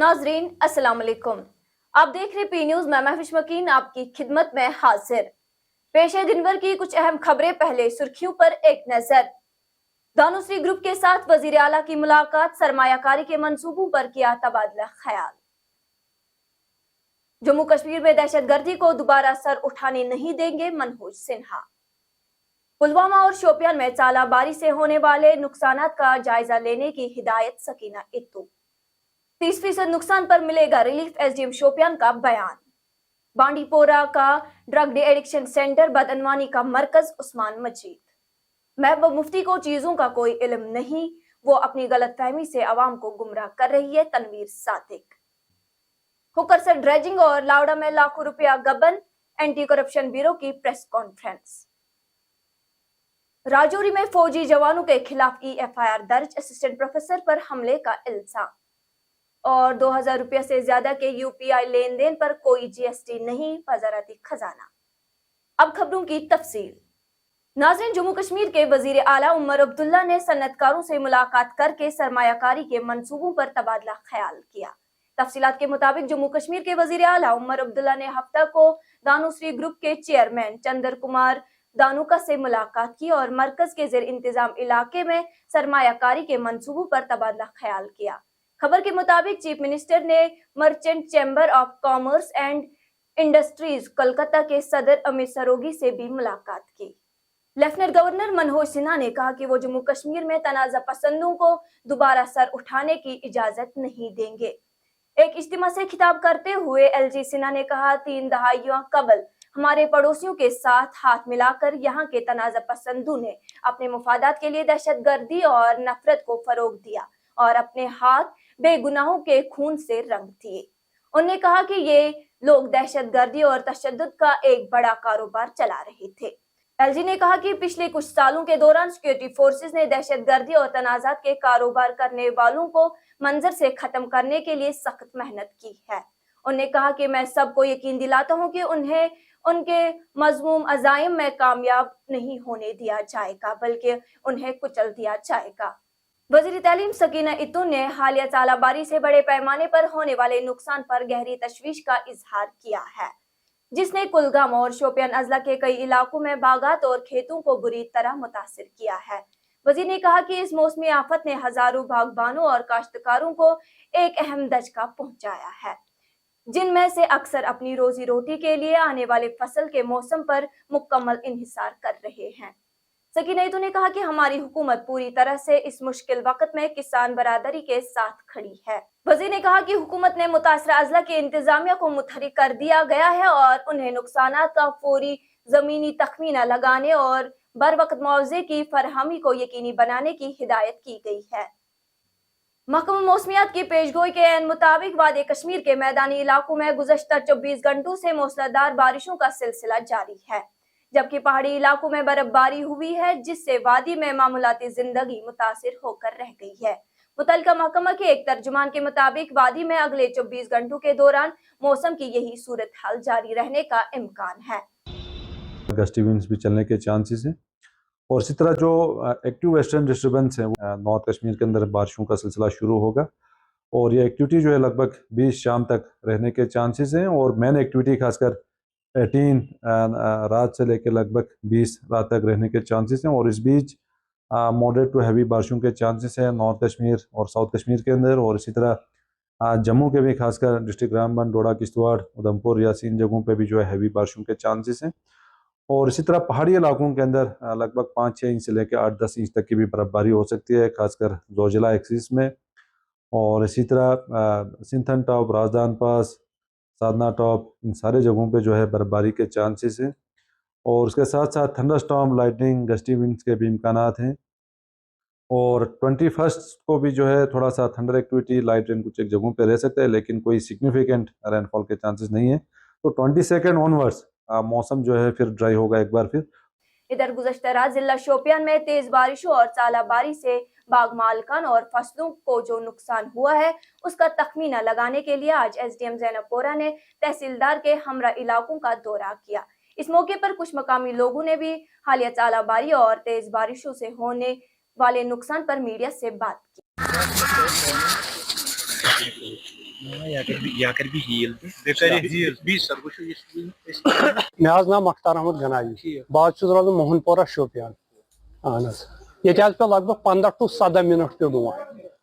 नाजरीन अस्सलाम वालेकुम। आप देख रहे पी न्यूज। मैं महफिश मकीन आपकी खिदमत में हाजिर। पेश है दिन भर की कुछ अहम खबरें। पहले सुर्खियों पर एक नजर। दानुश्री ग्रुप के साथ वजीर आला की मुलाकात, सरमायाकारी के मंसूबों पर किया तबादला ख्याल। जम्मू कश्मीर में दहशतगर्दी को दोबारा सर उठाने नहीं देंगे मनोज सिन्हा। पुलवामा और शोपियान में चालाबारी से होने वाले नुकसानात का जायजा लेने की हिदायत सकीना इत्तू। 30% नुकसान पर मिलेगा रिलीफ, एसडीएम शोपियान का बयान। बांडीपोरा का ड्रग डी एडिक्शन सेंटर बदअनवानी का मरकज, उस्मान मजीद। महबूब मुफ्ती को चीजों का कोई इल्म नहीं, वो अपनी गलतफहमी से अवाम को गुमराह कर रही है, तनवीर सादिक। हुक्कर से ड्रेजिंग और लावड़ा में लाखों रुपया गबन, एंटी करप्शन ब्यूरो की प्रेस कॉन्फ्रेंस। राजौरी में फौजी जवानों के खिलाफ एफआईआर दर्ज, असिस्टेंट प्रोफेसर पर हमले का इल्जाम। और 2000 रुपये से ज्यादा के यूपीआई लेन देन पर कोई जीएसटी नहीं, वजारती खजाना। अब खबरों की तफसील। नाज़रीन, जम्मू कश्मीर के वजीर आला उमर अब्दुल्ला ने सन्नतकारों से मुलाकात करके सरमायाकारी के मंसूबों पर तबादला ख्याल किया। तफसीलात के मुताबिक जम्मू कश्मीर के वजीर आला उमर अब्दुल्ला ने हफ्ता को दानुश्री ग्रुप के चेयरमैन चंद्र कुमार दानुका से मुलाकात की और मरकज के जेर इंतजाम इलाके में सरमायाकारी के मंसूबों पर तबादला ख्याल किया। खबर के मुताबिक चीफ मिनिस्टर ने merchant chamber of commerce and industries Kolkata के सदर अमित सरोगी से भी मुलाकात की। लेफ्टिनेंट गवर्नर मनोज सिन्हा ने कहा कि वो जम्मू कश्मीर में तनाज़ा पसंदों को दोबारा सर उठाने की इजाजत नहीं देंगे। एक इज्तिमा से खिताब करते हुए एलजी सिन्हा ने कहा, 3 दहाइयों कबल हमारे पड़ोसियों के साथ हाथ मिलाकर यहाँ के तनाज़ा पसंदों ने अपने मुफादात के लिए दहशतगर्दी और नफरत को फरोग दिया और अपने हाथ बेगुनाहों के खून से रंग दिए। उन्होंने कहा कि ये लोग दहशतगर्दी और तशद्दुद का एक बड़ा कारोबार चला रहे थे। एलजी ने कहा कि पिछले कुछ सालों के दौरान सिक्योरिटी फोर्सेस ने दहशतगर्दी और तनाजात के कारोबार करने वालों को मंजर से खत्म करने के लिए सख्त मेहनत की है। उन्होंने कहा कि मैं सबको यकीन दिलाता हूं कि उन्हें उनके मजमूम अज़ाइम में कामयाब नहीं होने दिया जाएगा, बल्कि उन्हें कुचल दिया जाएगा। वज़ीर तालीम सकीना इत्तू ने हालिया चालाबारी से बड़े पैमाने पर होने वाले नुकसान पर गहरी तशवीश का इजहार किया है, जिसने कुलगाम और शोपियान अजला के कई इलाकों में बागात और खेतों को बुरी तरह मुतासिर किया है। वज़ीर ने कहा कि इस मौसमी आफत ने हजारों बागबानों और काश्तकारों को एक अहम दचका पहुंचाया है, जिनमें से अक्सर अपनी रोजी रोटी के लिए आने वाले फसल के मौसम पर मुकम्मल इन्हिसार कर रहे हैं। सकीना इत्तू ने कहा कि हमारी हुकूमत पूरी तरह से इस मुश्किल वक्त में किसान बरादरी के साथ खड़ी है। वज़ीर ने कहा कि हुकूमत ने मुतासरा अजला के इंतजामिया को मुतहरिक कर दिया गया है और उन्हें नुकसानात का फौरी जमीनी तखमीना लगाने और बर वक्त मुआवजे की फरहमी को यकीनी बनाने की हिदायत की गई है। महकमा मौसमियात की पेशगोई के ऐन मुताबिक वादी कश्मीर के मैदानी इलाकों में गुज़श्ता 24 घंटों से मूसलाधार बारिशों का सिलसिला जारी है, जबकि पहाड़ी इलाकों में बर्फबारी हुई है, जिससे वादी में मामूलाती जिंदगी मुतासिर होकर रह गई है। मुतल्लिका महकमा के एक तर्जुमान के मुताबिक वादी में अगले 24 घंटों के दौरान मौसम की यही सूरत हाल जारी रहने का इम्कान है। गस्टी विंड्स भी चलने के चांसेस हैं और इसी तरह जो एक्टिव वेस्टर्न डिस्टर्बेंस है नॉर्थ कश्मीर के अंदर बारिशों का सिलसिला शुरू होगा और ये एक्टिविटी जो है लगभग 20 शाम तक रहने के चांसेस हैं और मेन एक्टिविटी खासकर 18 रात से लेकर लगभग 20 रात तक रहने के चांसेस हैं और इस बीच मॉडरेट टू हैवी बारिशों के चांसेस हैं नॉर्थ कश्मीर और साउथ कश्मीर के अंदर और इसी तरह जम्मू के भी खासकर डिस्ट्रिक्ट रामबन, डोडा, किश्तवाड़, उधमपुर, यासीन जगहों पे भी जो है हैवी बारिशों के चांसेस हैं और इसी तरह पहाड़ी इलाकों के अंदर लगभग 5-6 इंच से लेकर 8-10 इंच तक की भी बर्फबारी हो सकती है, खासकर जोजिला एक्सिस में और इसी तरह सिंथन टॉप, राजदान पास, साधना टॉप, इन सारे जगहों पे जो है बर्फबारी के चांसेस हैं और उसके साथ साथ थंडरस्टॉर्म, लाइटनिंग, गस्टी विंड्स के भी इम्कानात हैं और 21 को भी जो है थोड़ा सा थंडर एक्टिविटी, लाइट रेन कुछ एक जगहों पे रह सकता है, लेकिन कोई सिग्निफिकेंट रेनफॉल के चांसेस नहीं है। तो 22 ऑनवर्ड्स मौसम जो है फिर ड्राई होगा एक बार फिर। इधर गुज़श्ता रात जिला शोपियान में तेज बारिशों और चालाबारी से बाग मालकान और फसलों को जो नुकसान हुआ है उसका तखमीना लगाने के लिए आज एसडीएम ज़ैनबपोरा ने तहसीलदार के हमरा इलाकों का दौरा किया। इस मौके पर कुछ मकामी लोगों ने भी हालिया चालाबारी और तेज बारिशों से होने वाले नुकसान पर मीडिया से बात की। مےٚ حظ ناو مختار احمد گنایی بہٕ حظ چھُس روزان موہن پورہ شوپیان اہن حظ ییٚتہِ حظ پیٚو لگ بگ 15 ٹُو 17 منٹ پیٚو ڈونٛٹھ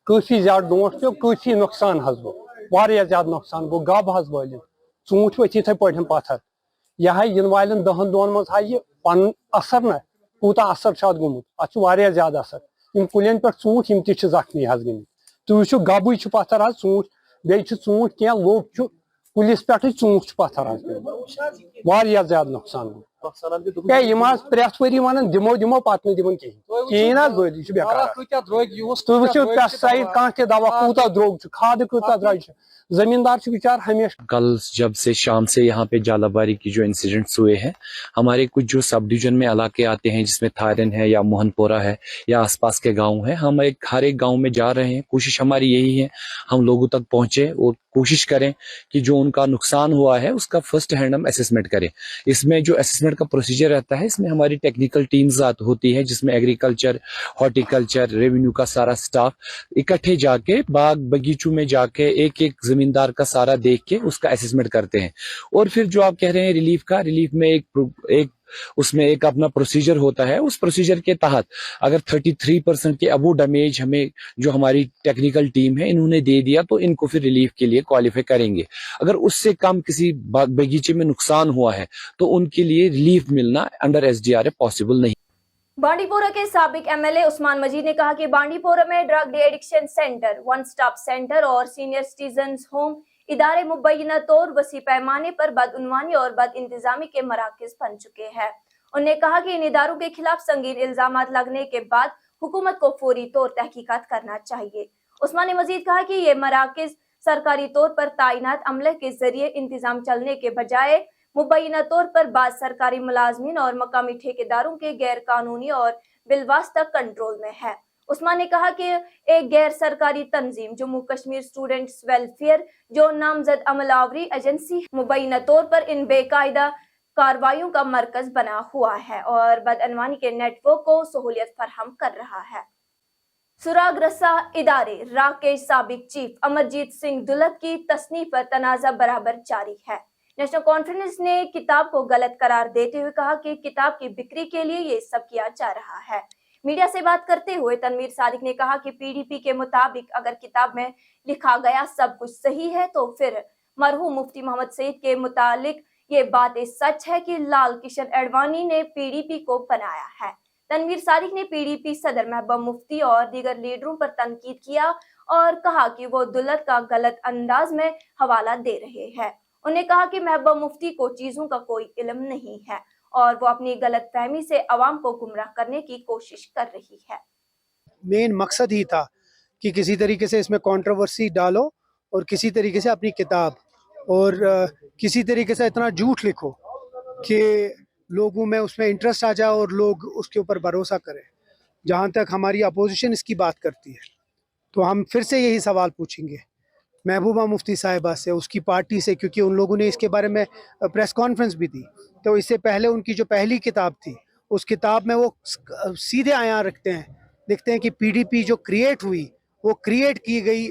کٲفی زیادٕ ڈونٛٹھ پیٚو کٲفی نۄقصان حظ گوٚو واریاہ زیادٕ نۄقصان گوٚو گب حظ وٲلِتھ ژوٗنٛٹھۍ ؤتھۍ یِتھٕے پٲٹھۍ پتھر یہِ ہا یِنہٕ والٮ۪ن 10 دۄہن منٛز ہا یہِ پنُن اثر نہ کوٗتاہ اثر چھُ اتھ گوٚمُت اتھ چھُ واریاہ زیادٕ اثر یِم کُلٮ۪ن پٮ۪ٹھ ژوٗنٛٹھۍ یِم تہِ چھِ زخمی حظ گٔمٕتۍ تُہۍ وٕچھِو گبٕے چھُ پتھر حظ ژوٗنٛٹھۍ بیٚیہِ چھُ ژوٗنٛٹھۍ کینٛہہ لوٚگ چھُ کُلِس پٮ۪ٹھٕے ژوٗنٛٹھ چھُ پتھر حظ گوٚمُت واریاہ زیادٕ نۄقصان گوٚو ہے یِم حظ پرٛٮ۪تھ ؤری ونان دِمو پتہٕ نہٕ دِوان کِہیٖنۍ حظ بٔلۍ یہِ چھُ بٮ۪کار تُہۍ وٕچھِو پیسٹسایڈ کانٛہہ تہِ دوا کوٗتاہ درٛوگ چھُ کھادٕ کۭژاہ درٛوج چھِ زمیٖندار چھُ بِچار ہمیشہ کل جب سے شام سے یہاں پہ جالہ باری کی جو انسیڈنٹس ہوئے ہیں ہمارے کچھ جو سب ڈویژن میں علاقے آتے ہیں جس میں تھارن ہے یا موہن پورہ ہے یا آس پاس کے گاؤں ہیں ہم ہر ایک گاؤں میں جا رہے ہیں کوشش ہماری یہی ہے ہم لوگوں تک پہنچے اور کوشش کریں کہ جو ان کا نقصان ہوا ہے اس کا فرسٹ ہینڈ ہم اسسمنٹ کریں اس میں جو اسسمنٹ کا پروسیجر رہتا ہے اس میں ہماری ٹیکنیکل ٹیمز ہوتی ہے جس میں ایگریکلچر ہارٹیکلچر ریونیو کا سارا سٹاف اکٹھے جا کے باغ بگیچوں میں جا کے ایک ایک زمیندار کا سارا دیکھ کے اس کا اسسمنٹ کرتے ہیں اور پھر جو آپ کہہ رہے ہیں ریلیف میں اس میں ایک اپنا پروسیجر ہوتا ہے اس پروسیجر کے تحت اگر 33% کے ابو ڈیمیج ہمیں جو ہماری ٹیکنیکل ٹیم ہے انہوں نے دے دیا تو ان کو پھر ریلیف کے لیے کوالیفائی کریں گے اگر اس سے کم کسی بگیچے میں نقصان ہوا ہے تو ان کے لیے ریلیف ملنا انڈر SDRF پاسبل نہیں. بانڈی پورہ کے سابق MLA عثمان مجید نے کہا کہ بانڈی پورہ میں drug D addiction centre 1 stop centre اور سینئر سٹیزنز ہوم ادارے مبینہ طور وسیع پیمانے پر بدعنوانی اور بد انتظامی کے مراکز بن چکے ہیں. انہوں نے کہا کہ ان اداروں کے خلاف سنگین الزامات لگنے کے بعد حکومت کو فوری طور تحقیقات کرنا چاہیے. عثمان نے مزید کہا کہ یہ مراکز سرکاری طور پر تعینات عملے کے ذریعے انتظام چلنے کے بجائے مبینہ طور پر بعض سرکاری ملازمین اور مقامی ٹھیکیداروں کے غیر قانونی اور بالواسطہ کنٹرول میں ہے. عثمان نے کہا کہ ایک غیر سرکاری تنظیم جموں کشمیر اسٹوڈنٹس ویلفیئر جو نامزد عمل آوری ایجنسی مبینہ طور پر ان بے قاعدہ کارروائیوں کا مرکز بنا ہوا ہے اور بدعنوانی کے نیٹ ورک کو سہولیت فراہم کر رہا ہے. سراغ رساں ادارے راکیش سابق چیف امرجیت سنگھ دلت کی تصنیف پر تنازع برابر جاری ہے. نیشنل کانفرنس نے کتاب کو غلط قرار دیتے ہوئے کہا کہ کتاب کی بکری کے لیے یہ سب کیا جا رہا ہے. میڈیا سے بات کرتے ہوئے تنویر صادق نے کہا کہ PDP کے مطابق اگر کتاب میں لکھا گیا سب کچھ صحیح ہے تو پھر مرحوم مفتی محمد سعید کے متعلق یہ بات سچ ہے کہ لال کشن اڈوانی نے PDP کو بنایا ہے. تنویر صادق نے PDP صدر محبوبہ مفتی اور دیگر لیڈروں پر تنقید کیا اور کہا کہ وہ دولت کا غلط انداز میں حوالہ دے رہے ہیں. انہوں نے کہا کہ محبوبہ مفتی کو چیزوں کا کوئی علم نہیں ہے اور وہ اپنی غلط فہمی سے عوام کو گمراہ کرنے کی کوشش کر رہی ہے. مین مقصد ہی تھا کہ کسی طریقے سے اس میں کنٹروورسی ڈالو اور کسی طریقے سے اپنی کتاب اور کسی طریقے سے اتنا جھوٹ لکھو کہ لوگوں میں اس میں انٹرسٹ آ جائے اور لوگ اس کے اوپر بھروسہ کریں. جہاں تک ہماری اپوزیشن اس کی بات کرتی ہے تو ہم پھر سے یہی سوال پوچھیں گے محبوبہ مفتی صاحبہ سے, اس کی پارٹی سے, کیونکہ ان لوگوں نے اس کے بارے میں پریس کانفرنس بھی دی. تو اس سے پہلے ان کی جو پہلی کتاب تھی اس کتاب میں وہ سیدھے عیاں رکھتے ہیں, لکھتے ہیں کہ PDP جو کریٹ ہوئی وہ کریٹ کی گئی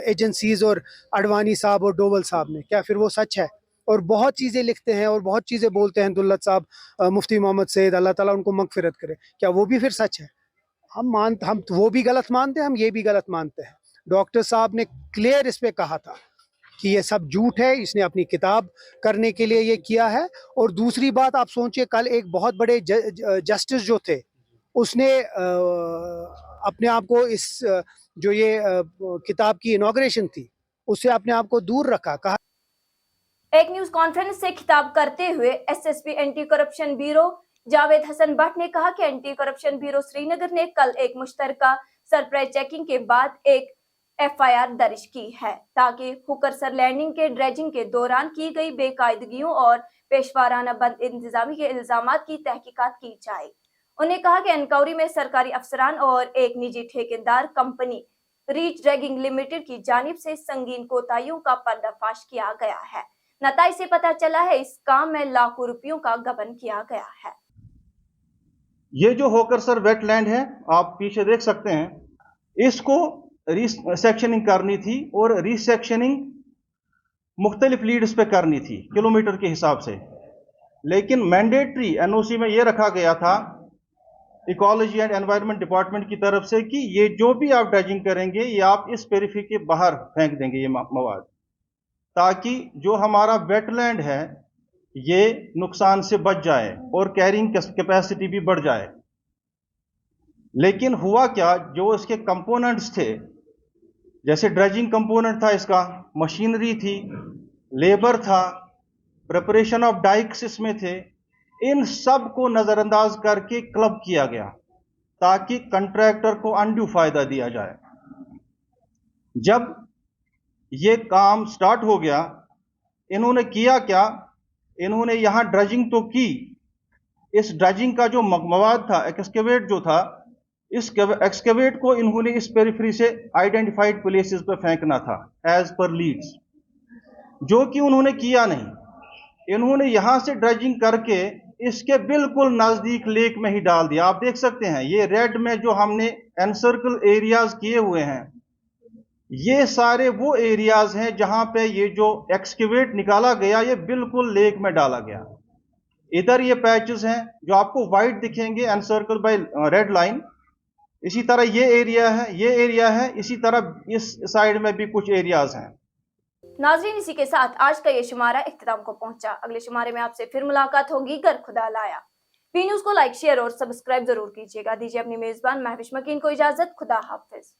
ایجنسیز اور اڈوانی صاحب اور ڈوول صاحب نے. کیا پھر وہ سچ ہے؟ اور بہت چیزیں لکھتے ہیں اور بہت چیزیں بولتے ہیں دولت صاحب, مفتی محمد سعید اللہ تعالیٰ ان کو مغفرت کرے. کیا وہ بھی پھر سچ ہے؟ ہم وہ بھی غلط مانتے ہیں, ہم یہ بھی غلط مانتے ہیں. ڈاکٹر صاحب نے کلیئر اس پہ کہا تھا کہ یہ سب جھوٹ ہے, اس نے اپنی کتاب کرنے کے لیے یہ کیا ہے. اور دوسری بات آپ سوچئے, کل ایک بہت بڑے جسٹس جو تھے اس نے اپنے آپ کو اس جو یہ کتاب کی انوگریشن تھی اس سے اپنے آپ کو دور رکھا. کہا ایک نیوز کانفرنس سے خطاب کرتے ہوئے SSP anti corruption bureau Javed Hassan Butt نے کہا کہ anti corruption bureau Srinagar نے کل ایک مشترکہ سرپرائز چیکنگ کے بعد ایک FIR درج کی ہے تاکہ ہوکرسر لینڈنگ کے ڈریجنگ کے دوران کی گئی بے قاعدگیوں اور پیشوارانہ بد انتظامی کے الزامات کی تحقیقات کی جائے. انہوں نے کہا کہ انکوائری میں سرکاری افسران اور ایک نجی ٹھیکیدار کمپنی ریچ ڈریگنگ لمیٹڈ کی جانب سے سنگین کوتاہیوں کا پردہ فاش کیا گیا ہے. نتائج سے پتہ چلا ہے اس کام میں لاکھوں روپیوں کا گبن کیا گیا ہے. یہ جو ہوکرسر ویٹ لینڈ ہے آپ پیچھے دیکھ سکتے ہیں, اس کو ری سیکشننگ کرنی تھی اور ری سیکشننگ मुख्तलिफ लीड्स पे करनी थी किलोमीटर के हिसाब से, लेकिन मैंडेटरी एनओसी में ये रखा गया था इकोलॉजी एंड एनवायरनमेंट डिपार्टमेंट की तरफ से कि ये जो भी आप ड्रेजिंग करेंगे ये आप इस पेरिफेरी के बाहर फेंक देंगे ये मवाद, ताकि जो हमारा वेटलैंड है ये नुकसान से बच जाए और कैरिंग कैपेसिटी भी बढ़ जाए। लेकिन हुआ क्या, जो इसके कंपोनेंट्स थे, जैसे ड्रेजिंग कंपोनेंट था, इसका मशीनरी थी, लेबर था, प्रिपरेशन ऑफ डाइक्स इसमें थे, इन सब को नजरअंदाज करके क्लब किया गया ताकि कंट्रैक्टर को अनड्यू फायदा दिया जाए। जब ये काम स्टार्ट हो गया, इन्होंने किया क्या, इन्होंने यहां ड्रेजिंग तो की, इस ड्रेजिंग का जो मवाद था, एक्सकेवेट जो था, इस एक्सकेवेट को इन्होंने इस पेरिफेरी से आइडेंटिफाइड प्लेसेस पर फेंकना था एज पर लीड्स, जो कि उन्होंने किया नहीं। इन्होंने यहां से ड्रेजिंग करके इसके बिल्कुल नजदीक लेक में ही डाल दिया। आप देख सकते हैं ये रेड में जो हमने एनसर्कल एरियाज किए हुए हैं, ये सारे वो एरियाज हैं जहां पे ये जो एक्सकेवेट निकाला गया ये बिल्कुल लेक में डाला गया। इधर ये पैचेस हैं जो आपको वाइट दिखेंगे एनसर्कल बाय रेड लाइन, इसी तरह ये एरिया है, ये एरिया है, इसी तरह इस साइड में भी कुछ एरियाज हैं। नाज़रीन, इसी के साथ आज का ये शुमारा इख्तिताम को पहुंचा। अगले शुमारे में आपसे फिर मुलाकात होगी, गर खुदा लाया। पी न्यूज़ को लाइक, शेयर और सब्सक्राइब जरूर कीजिएगा। दीजिए अपनी मेजबान महविश मकीन को इजाजत। खुदा हाफिज।